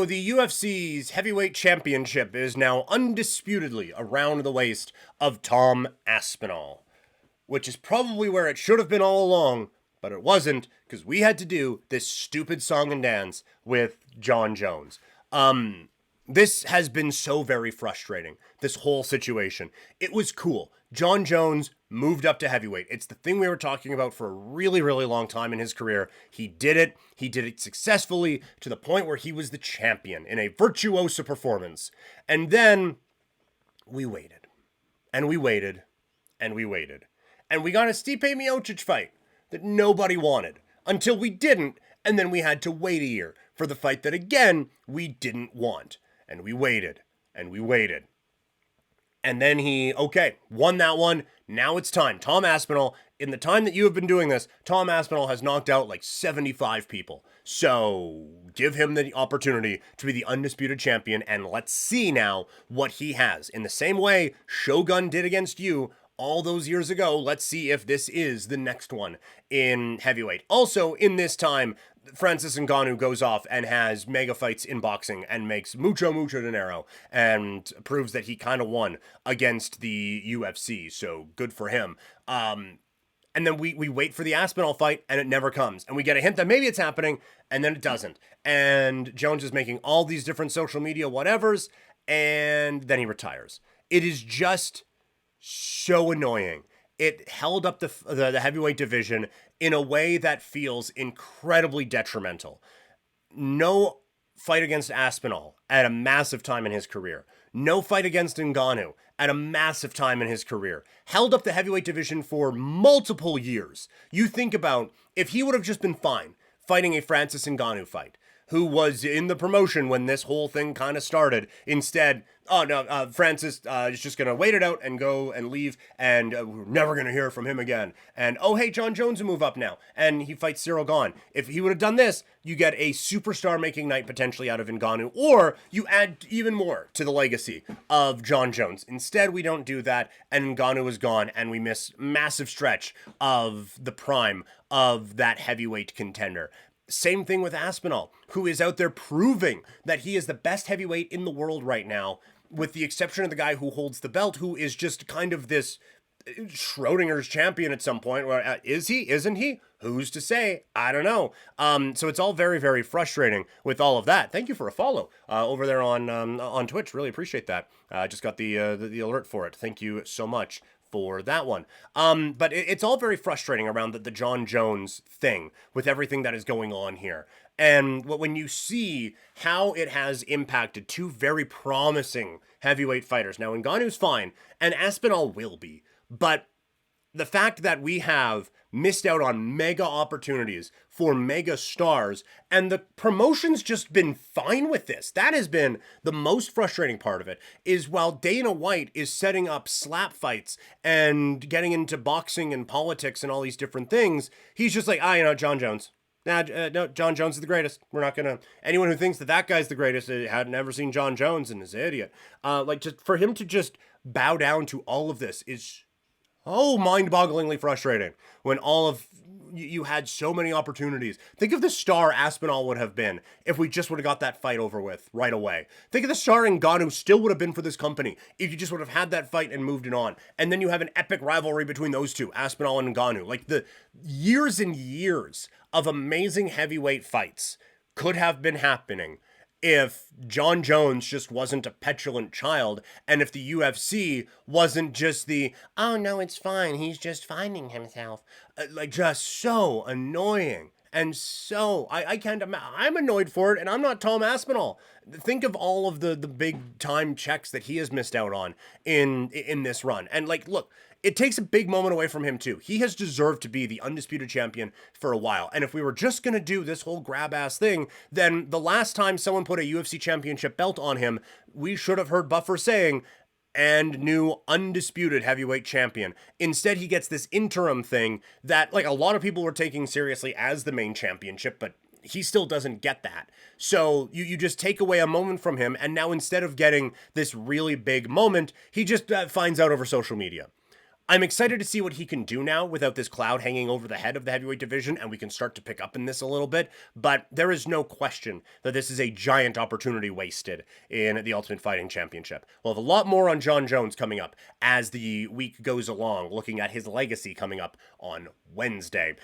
the UFC's heavyweight championship is now undisputedly around the waist of Tom Aspinall, which is probably where it should have been all along, but it wasn't, because we had to do this stupid song and dance with Jon Jones. This has been so very frustrating, this whole situation. It was cool. Jon Jones moved up to heavyweight. It's the thing we were talking about for a really, really long time in his career. He did it. He did it successfully to the point where he was the champion in a virtuoso performance. And then we waited. And we waited. And we waited. And we got a Stipe Miocic fight that nobody wanted until we didn't. And then we had to wait a year for the fight that, again, we didn't want. And we waited. And we waited. And then he, won that one. Now it's time. Tom Aspinall, in the time that you have been doing this, Tom Aspinall has knocked out like 75 people. So give him the opportunity to be the undisputed champion, and let's see now what he has. In the same way Shogun did against you all those years ago, let's see if this is the next one in heavyweight. Also, in this time, Francis Ngannou goes off and has mega fights in boxing and makes mucho dinero and proves that he kind of won against the UFC. So good for him. And then we wait for the Aspinall fight and it never comes. And we get a hint that maybe it's happening and then it doesn't. And Jones is making all these different social media whatevers and then he retires. It is just so annoying. It held up the heavyweight division in a way that feels incredibly detrimental. No fight against Aspinall at a massive time in his career. No fight against Ngannou at a massive time in his career. Held up the heavyweight division for multiple years. You think about if he would have just been fine fighting a Francis Ngannou fight, who was in the promotion when this whole thing kind of started. Instead, Francis is just going to wait it out and go and leave, and we're never going to hear from him again. And, hey, Jon Jones will move up now, and he fights Cyril Gane. If he would have done this, you get a superstar-making night potentially out of Ngannou, or you add even more to the legacy of Jon Jones. Instead, we don't do that, and Ngannou is gone, and we miss massive stretch of the prime of that heavyweight contender. Same thing with Aspinall, who is out there proving that he is the best heavyweight in the world right now, with the exception of the guy who holds the belt, who is just kind of this Schrodinger's champion at some point. Where is he? Isn't he? Who's to say? I don't know. So it's all very, very frustrating with all of that. Thank you for a follow over there on Twitch. Really appreciate that. I just got the alert for it. Thank you so much for that one. But it's all very frustrating around the Jon Jones thing with everything that is going on here. And when you see how it has impacted two very promising heavyweight fighters. Now, Ngannou's fine, and Aspinall will be. But the fact that we have missed out on mega opportunities for mega stars, and the promotion's just been fine with this. That has been the most frustrating part of it, is while Dana White is setting up slap fights and getting into boxing and politics and all these different things, he's just like, Jon Jones. No, Jon Jones is the greatest. We're not going to... Anyone who thinks that guy's the greatest had never seen Jon Jones and is an idiot. Just for him to just bow down to all of this is mind-bogglingly frustrating when all of you had so many opportunities. Think of the star Aspinall would have been if we just would have got that fight over with right away. Think of the star Ngannou still would have been for this company if you just would have had that fight and moved it on. And then you have an epic rivalry between those two, Aspinall and Ngannou. Like the years and years of amazing heavyweight fights could have been happening if Jon Jones just wasn't a petulant child, and if the UFC wasn't just oh no, it's fine, he's just finding himself. Just so annoying. And so, I'm annoyed for it, and I'm not Tom Aspinall. Think of all of the big time checks that he has missed out on in this run. And look, it takes a big moment away from him too. He has deserved to be the undisputed champion for a while. And if we were just going to do this whole grab ass thing, then the last time someone put a UFC championship belt on him, we should have heard Buffer saying, and new undisputed heavyweight champion. Instead, he gets this interim thing that a lot of people were taking seriously as the main championship, but he still doesn't get that. So you just take away a moment from him, and now instead of getting this really big moment, he just finds out over social media. I'm excited to see what he can do now without this cloud hanging over the head of the heavyweight division, and we can start to pick up in this a little bit. But there is no question that this is a giant opportunity wasted in the Ultimate Fighting Championship. We'll have a lot more on Jon Jones coming up as the week goes along, looking at his legacy coming up on Wednesday.